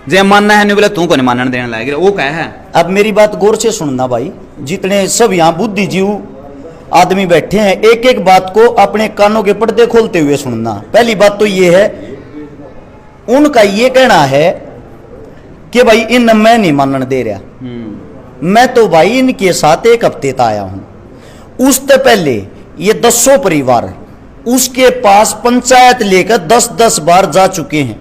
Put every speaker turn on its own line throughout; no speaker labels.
जे मानना है नहीं बोले तू को नहीं मानने देने लायक वो क्या है।
अब मेरी बात गौर से सुनना भाई, जितने सब यहाँ बुद्धिजीव आदमी बैठे हैं, एक एक बात को अपने कानों के पर्दे खोलते हुए सुनना। पहली बात तो ये है, उनका ये कहना है कि भाई इन मैं नहीं मानने दे रहा। मैं तो भाई इनके साथ एक हफ्ते तक आया हूं। उससे पहले ये 10 परिवार उसके पास पंचायत लेकर 10-10 बार जा चुके हैं।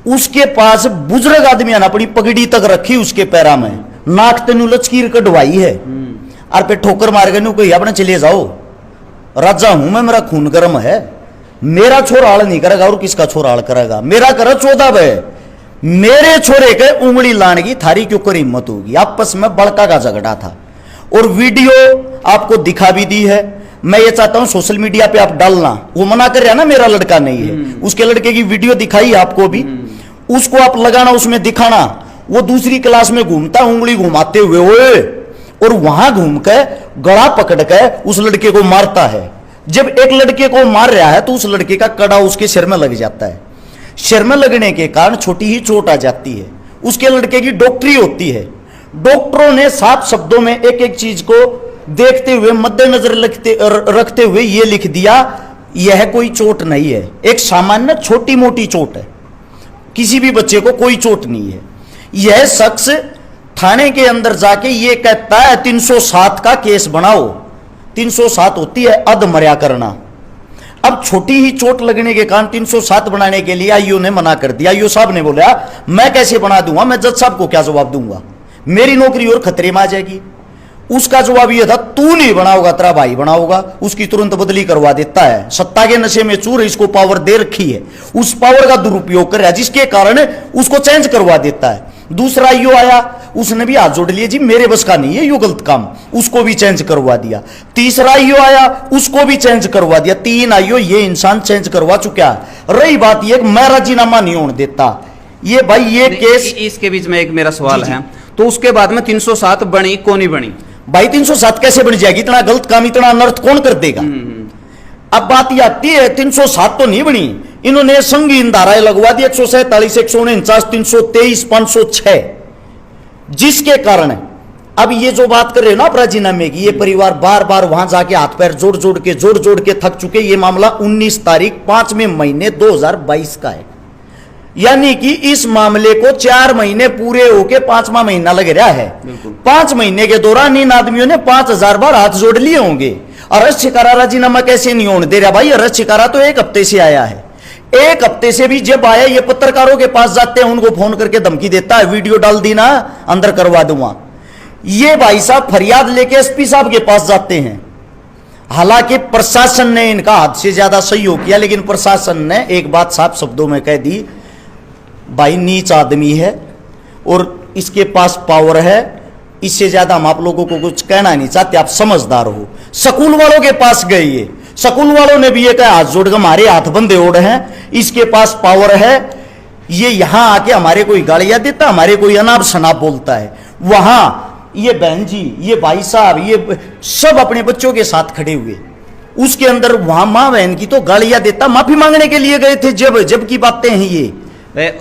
उसके पास बुजुर्ग आदमी ने अपनी पगड़ी तक रखी उसके पैरा में, नाक तेनू लचकीर कटवाई है और पे ठोकर मार के नु कोई अपने चले जाओ, राजा हूं मैं, मेरा खून गर्म है, मेरा छोरा आड़ नहीं करेगा और किसका छोरा आड़ करेगा, मेरा कर 14 है, मेरे छोरे के उंगली लाने की थारी क्यों कर हिम्मत होगी। आपस में बड़का का झगड़ा था और वीडियो आपको दिखा भी दी है। मैं ये चाहता हूं सोशल मीडिया पे आप डालना। वो मना कर रहा ना मेरा लड़का नहीं है, उसके लड़के की वीडियो दिखाई आपको भी, उसको आप लगाना, उसमें दिखाना वो दूसरी क्लास में घूमता उंगली घुमाते हुए ओए, और वहां घूम के गला पकड़ के उस लड़के को मारता है। जब एक लड़के को मार रहा है तो उस लड़के का कड़ा उसके सिर में लग जाता है। सिर में लगने के कारण छोटी ही चोट आ जाती है। उसके लड़के की डॉक्टरी होती है। डॉक्टरों ने साफ शब्दों में एक एक चीज को देखते हुए मद्देनजर रखते हुए यह लिख दिया, यह कोई चोट नहीं है, एक सामान्य छोटी मोटी चोट है, किसी भी बच्चे को कोई चोट नहीं है। यह शख्स थाने के अंदर जाके ये कहता है 307 का केस बनाओ। 307 होती है अधमर्या करना। अब छोटी ही चोट लगने के कारण 307 बनाने के लिए आईओ ने मना कर दिया। आईओ साहब ने बोला मैं कैसे बना दूंगा, मैं जज साहब को क्या जवाब दूंगा, मेरी नौकरी और खतरे में आ जाएगी। उसका जवाब यह था तू नहीं बनाओगा, तेरा भाई बनाओगा। उसकी तुरंत बदली करवा देता है। सत्ता के नशे में चूर, इसको पावर दे रखी है, उस पावर का दुरुपयोग कर रहा है, जिसके कारण उसको चेंज करवा देता है। दूसरा आईओ आया, उसने भी हाथ जोड़ लिए, जी मेरे बस का नहीं है यो गलत काम, उसको भी चेंज करवा दिया। तीसरा आईओ आया, उसको भी चेंज करवा दिया। 3 आईओ ये इंसान चेंज करवा चुका है। रही बात ये मैं राजीनामा नहीं होने देता, ये भाई ये केस।
इसके बीच में एक मेरा सवाल है, तो उसके बाद में 307 बनी कौन नहीं बनी
भाई? 307 कैसे बन जाएगी? इतना गलत काम, इतना अनर्थ कौन कर देगा? अब बात यह आती है 307 तो नहीं बनी, इन्होंने संगीन धाराएं लगवा दी 147, 149, 323, 506, जिसके कारण अब ये जो बात कर रहे हो ना राजीनामे की, ये परिवार बार बार वहां जाके हाथ पैर जोड़ जोड़ के थक चुके। ये मामला 19 तारीख 5वें महीने 2022 का है, यानी कि इस मामले को 4 महीने पूरे होके 5वां महीना लग रहा है। 5 महीने के दौरान इन आदमियों ने 5000 बार हाथ जोड़ लिए होंगे। अरेस्ट शिकारा राजीनामा कैसे नहीं होने दे रहा भाई? अरेस्ट शिकारा तो 1 हफ्ते से आया है। 1 हफ्ते से भी जब आया, ये पत्रकारों के पास जाते हैं, उनको फोन करके धमकी देता है, वीडियो डाल दी ना अंदर करवा दूंगा। ये भाई साहब फरियाद लेके एसपी साहब के पास जाते हैं। हालांकि प्रशासन ने इनका हद से ज्यादा सहयोग किया, लेकिन प्रशासन ने एक बात साफ शब्दों में कह दी, भाई नीच आदमी है और इसके पास पावर है, इससे ज्यादा हम आप लोगों को कुछ कहना नहीं चाहते, आप समझदार हो। स्कूल वालों के पास गए, ये स्कूल वालों ने भी ये कहा हाथ जोड़ के हमारे हाथ बंधे ओढ़ हैं, इसके पास पावर है, ये यहां आके हमारे कोई गालियां देता, हमारे कोई अनाप शनाप बोलता है। वहां ये बहन जी, ये भाई साहब, ये सब अपने बच्चों के साथ खड़े हुए, उसके अंदर वहां मां बहन की तो गालियां देता, माफी मांगने के लिए गए थे। जब की बातें हैं ये।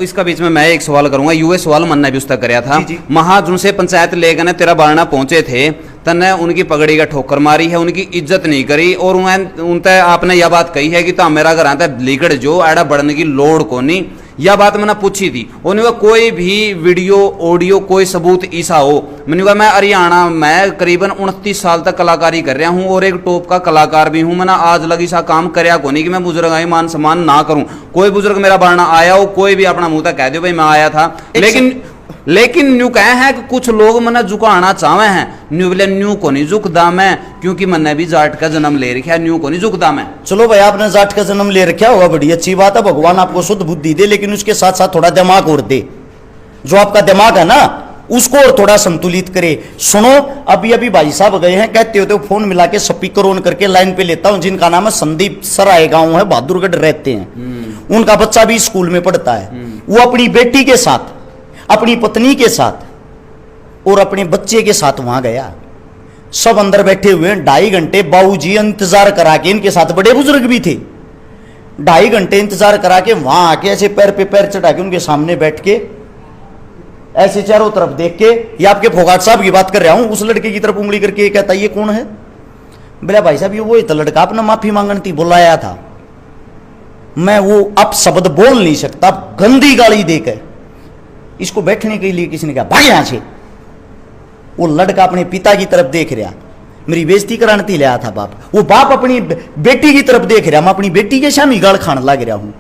इसका बीच में मैं एक सवाल करूंगा, यूए सवाल मन्ना भी उसका कराया था। महाजुन से पंचायत लेकर ने तेरा बारना पहुंचे थे, तने उनकी पगड़ी का ठोकर मारी है, उनकी इज्जत नहीं करी, और उनते आपने यह बात कही है कि तो मेरा घर आता लीकड़ जो एड़ा बढ़ने की लोड़ को नहीं। यह बात मैंने पूछी थी, उन्होंने कहा कोई भी वीडियो ऑडियो कोई सबूत ऐसा हो। मैंने कहा मैं हरियाणा में करीबन 29 साल तक कलाकारी कर रहा हूं और एक टॉप का कलाकार भी हूं। मैंने आज लगी सा काम करया को नहीं कि मैं बुजुर्ग आई मान सम्मान ना करूं। कोई बुजुर्ग मेरा बारना आया हो, कोई भी अपना मुंह तक कह दो भाई मैं आया था, लेकिन न्यू कहे हैं कि कुछ लोग मैंने झुकाना चाहे हैं, न्यू बोले न्यू को नहीं झुकदा मैं, क्योंकि मैंने भी जाट का जन्म ले रखा है, न्यू को नहीं झुकदा मैं।
चलो भाई आपने जाट का जन्म ले रखा होगा, बड़ी अच्छी बात है, भगवान आपको शुद्ध बुद्धि दे, लेकिन उसके साथ साथ थोड़ा दिमाग और दे। जो आपका दिमाग है ना उसको और थोड़ा संतुलित करे। सुनो, अभी अभी भाई साहब गए हैं, कहते होते फोन मिला के स्पीकर ऑन करके लाइन पे लेता हूं, जिनका नाम है संदीप सराय गांव है, बहादुरगढ़ रहते हैं। उनका बच्चा भी स्कूल में पढ़ता है। वो अपनी बेटी के साथ, अपनी पत्नी के साथ और अपने बच्चे के साथ वहां गया। सब अंदर बैठे हुए हैं, 2.5 घंटे बाबूजी इंतजार करा के, इनके साथ बड़े बुजुर्ग भी थे, 2.5 घंटे इंतजार करा के वहां आके ऐसे पैर पे पैर चढ़ा के उनके सामने बैठ के ऐसे चारों तरफ देख के, ये आपके फोगाट साहब की बात कर रहा हूं, उस लड़के की तरफ उंगली करके कहता ये कौन है? बोला भाई साहब ये वो तो लड़का अपना माफी मांगने थी बुलाया था, मैं वो अब शब्द बोल नहीं सकता, गंदी गाली देकर इसको बैठने के लिए किसी ने कहा भाग यहां से। वो लड़का अपने पिता की तरफ देख रहा, मेरी बेइज्जती कराने थी लाया था बाप, वो बाप अपनी बेटी की तरफ देख रहा, मैं अपनी बेटी के सामने गाल खाने लग रहा हूं,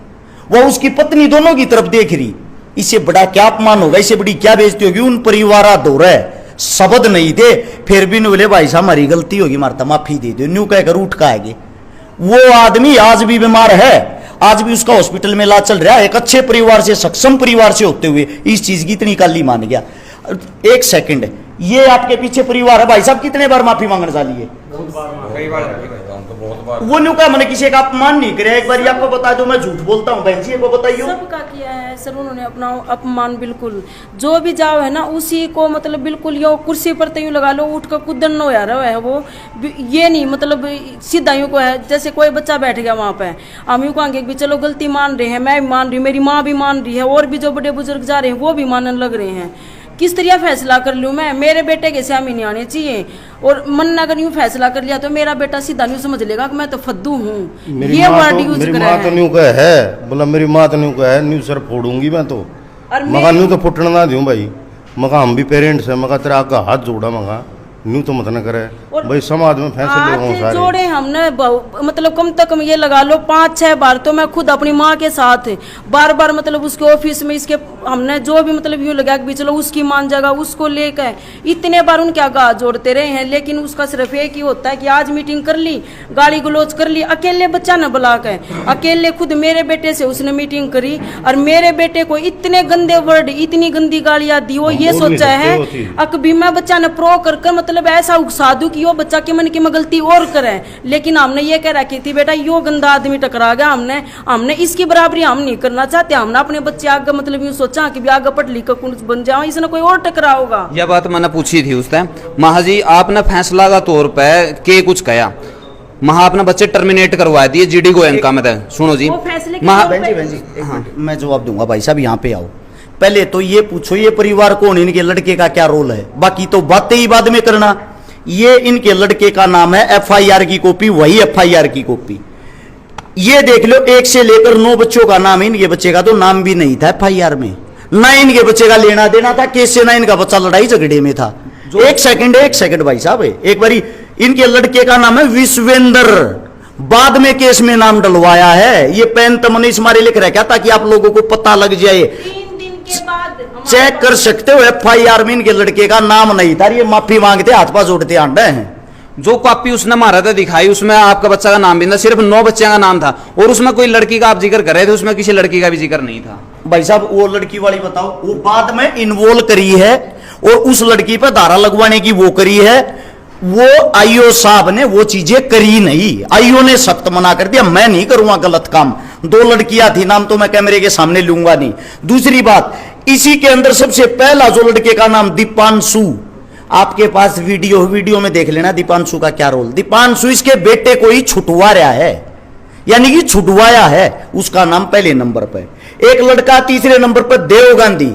वह उसकी पत्नी दोनों की तरफ देख रही। इससे बड़ा क्या अपमान होगा, इससे बड़ी क्या बेइज्जती होगी? उन परिवार दो रहे शब्द नहीं थे, फिर भी बोले भाई साहब हमारी गलती होगी, मारता माफी दे दो, न्यू कहकर उठ का आएगी। वो आदमी आज भी बीमार है, आज भी उसका हॉस्पिटल में इलाज चल रहा है। एक अच्छे परिवार से, सक्षम परिवार से होते हुए इस चीज की इतनी काली मान गया। एक सेकंड, ये आपके पीछे परिवार है भाई साहब, कितने बार माफी मांगने वाली है? वो न्यू का मैंने किसी का अपमान नहीं करे, एक बार आपको बता दो, मैं झूठ बोलता हूँ बहन जी, वो बताइए।
सबका किया है सर उन्होंने अपना अपमान, बिल्कुल जो भी जाओ है ना उसी को मतलब बिल्कुल यो कुर्सी पर तो यूं लगा लो, उठ कर कुदन न हो रहा है वो, ये नहीं मतलब सीधा यूं को है जैसे कोई बच्चा बैठ गया वहां पे, हम यूं कहेंगे भी चलो गलती मान रहे हैं, मैं भी मान रही हूँ, मेरी माँ भी मान रही है, और भी जो बड़े बुजुर्ग जा रहे हैं वो भी मानने लग रहे हैं। किस तरह फैसला कर लूँ मैं? मेरे बेटे के सामने नहीं आने चाहिए, और मन अगर यूं फैसला कर लिया तो मेरा बेटा सीधा न्यू समझ लेगा कि मैं तो फद्दू हूँ, ये वर्ड यूज कर रहा है।
न्यू का है बोला, मेरी माँ तो न्यू का है, न्यू सर फोड़ूंगी मैं तो, मगा न्यू तो फुटना ना दूं भाई, मगा हम भी पेरेंट्स है, मगा तेरा आका हाथ जोड़ा, मगा न्यू तो मत न करे भाई, समाज में फैसले
जोड़े हमने मतलब कम से कम ये लगा लो 5-6 बार तो मैं खुद अपनी माँ के साथ बार बार मतलब उसके ऑफिस में इसके हमने जो भी मतलब यूँ लगा कि चलो उसकी मान जगह उसको लेकर इतने बार उनके आगे जोड़ते रहे हैं, लेकिन उसका सिर्फ एक ही होता है कि आज मीटिंग कर ली, गाली गलोच कर ली, अकेले बच्चा न बुला कर, अकेले खुद मेरे बेटे से उसने मीटिंग करी और मेरे बेटे को इतने गंदे वर्ड, इतनी गंदी गालियां दी। वो ये सोचा है अकबी मैं बच्चा ने प्रो कर मतलब ऐसा उकसा दूं कि वो बच्चा के मन की मैं गलती और करे, लेकिन हमने ये कह रखी थी बेटा यो गंदा आदमी टकरा गया, हमने इसकी बराबरी हम नहीं करना चाहते, हमने अपने बच्चे आगे मतलब यूं सोचा कि आगे पढ़ लिख कर कुछ बन जाओ, इसने कोई और टकरा होगा।
यह बात मैंने पूछी थी उस टाइम, महाजी आपने फैसला का तौर पर के कुछ कहा, महा अपने बच्चे टर्मिनेट करवा दिए जीडी गोयनका में, सुनो जी
बहन जी हाँ, मैं जवाब दूंगा भाई साहब, यहाँ पे आओ। पहले तो ये पूछो ये परिवार कौन, इनके लड़के का क्या रोल है, बाकी तो बातें ही बाद में करना। ये इनके लड़के का नाम है, एफआईआर की कॉपी, वही एफआईआर की कॉपी, ये देख लो 1 से लेकर 9 बच्चों का नाम, इनके बच्चे का तो नाम भी नहीं था एफआईआर में, ना इनके बच्चे का लेना देना था केस से, ना इनका बच्चा लड़ाई झगड़े में था। एक सेकंड भाई साहब, एक बारी इनके लड़के का नाम है विश्वेंद्र, बाद में केस में नाम डलवाया है, ये पेन तमनीस मारे लिख रहा ताकि आप लोगों को पता लग जाए, चेक कर सकते हो एफआईआर में इनके लड़के का नाम नहीं था, ये माफी मांगते हाथ पास जोड़ते आंडे हैं।
जो कॉपी उसने मारा था दिखाई, उसमें आपका बच्चा का नाम भी था, सिर्फ 9 बच्चों का नाम था, और उसमें कोई लड़की का आप जिक्र कर रहे थे, उसमें किसी लड़की का भी जिक्र नहीं था।
भाई साहब वो लड़की वाली बताओ, वो बाद में इन्वॉल्व करी है, और उस लड़की पर धारा लगवाने की वो करी है, वो आईओ साहब ने वो चीजें करी नहीं, आईओ ने सख्त मना कर दिया, मैं नहीं करूंगा गलत काम। 2 लड़कियां थी, नाम तो मैं कैमरे के सामने लूंगा नहीं। दूसरी बात, इसी के अंदर सबसे पहला जो लड़के का नाम दीपांशु, आपके पास वीडियो में देख लेना दीपांशु का क्या रोल। दीपांशु इसके बेटे को ही छुटवा रहा है, यानी कि छुटवाया है, उसका नाम पहले नंबर पर। एक लड़का तीसरे नंबर पर देव गांधी,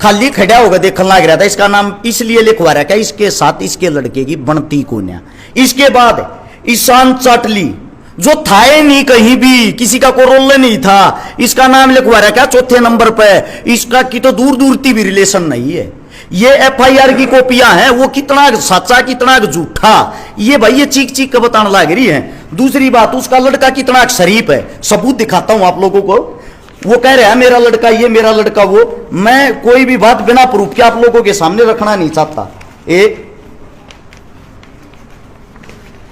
खाली खड़ा होगा देखने लग रहा था, इसका नाम इसलिए लिखवा रहा है इसके साथ इसके लड़के की बनती कोन्या। इसके बाद ईशान चाटली, जो था नहीं कहीं भी, किसी का कोई रोल नहीं था, इसका नाम लिखवा रहा क्या 4थे नंबर पे, इसका की तो दूर दूर की भी रिलेशन नहीं है। ये एफआईआर की कॉपियां हैं, वो कितना सच्चा कितना झूठा, ये भाई ये चीख चीख कर बताने लग रही है। दूसरी बात, उसका लड़का कितना शरीफ है, सबूत दिखाता हूं आप लोगों को। वो कह रहा है मेरा लड़का ये, मेरा लड़का वो, मैं कोई भी बात बिना प्रूफ के आप लोगों के सामने रखना नहीं चाहता।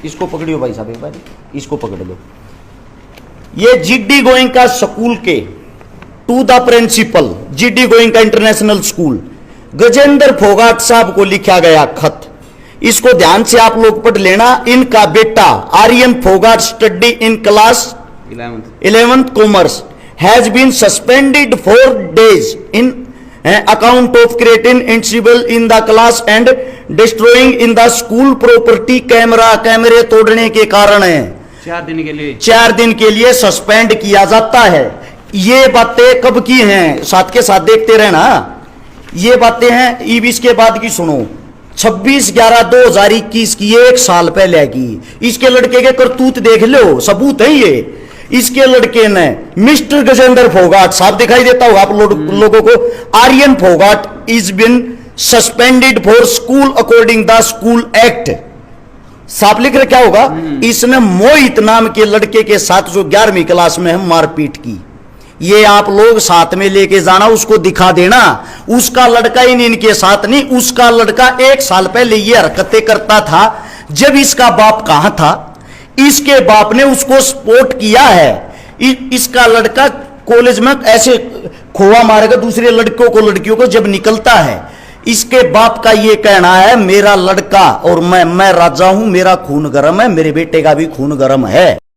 इसको पकड़ियो भाई साहब, एक बार इसको पकड़ लो। ये जीडी गोयनका स्कूल के to the principal, GD Goenka international school, Gajendra Phogat साहब को लिखा गया खत, इसको ध्यान से आप लोग पढ़ लेना। इनका बेटा Aryan Phogat study in class 11th commerce has been suspended 4 days in account of creating incidental in the class and destroying in the school property। कैमरे तोड़ने के कारण है,
4 दिन के लिए
4 दिन के लिए सस्पेंड किया जाता है। ये बातें कब की हैं, साथ के साथ देखते रहना। ये बातें हैं अब इसके बाद की सुनो, 26/11/2021 की, 1 साल पहले की। इसके लड़के के करतूत देख लो, सबूत है ये। इसके लड़के ने मिस्टर गजेंद्र फोगाट, साहब दिखाई देता होगा आप लोगों को, Aryan Phogat is been suspended for school according the school act. साफ लिख रहा क्या होगा, इसने मोहित नाम के लड़के के साथ जो 11वीं क्लास में है मारपीट की। ये आप लोग साथ में लेके जाना, उसको दिखा देना। उसका लड़का ही नहीं, इनके साथ नहीं, उसका लड़का 1 साल पहले ये हरकतें करता था जब इसका बाप कहां था। इसके बाप ने उसको सपोर्ट किया है। इसका लड़का कॉलेज में ऐसे खोआ मारेगा दूसरे लड़कों को, लड़कियों को जब निकलता है। इसके बाप का ये कहना है मेरा लड़का और मैं राजा हूं, मेरा खून गर्म है, मेरे बेटे का भी खून गर्म है।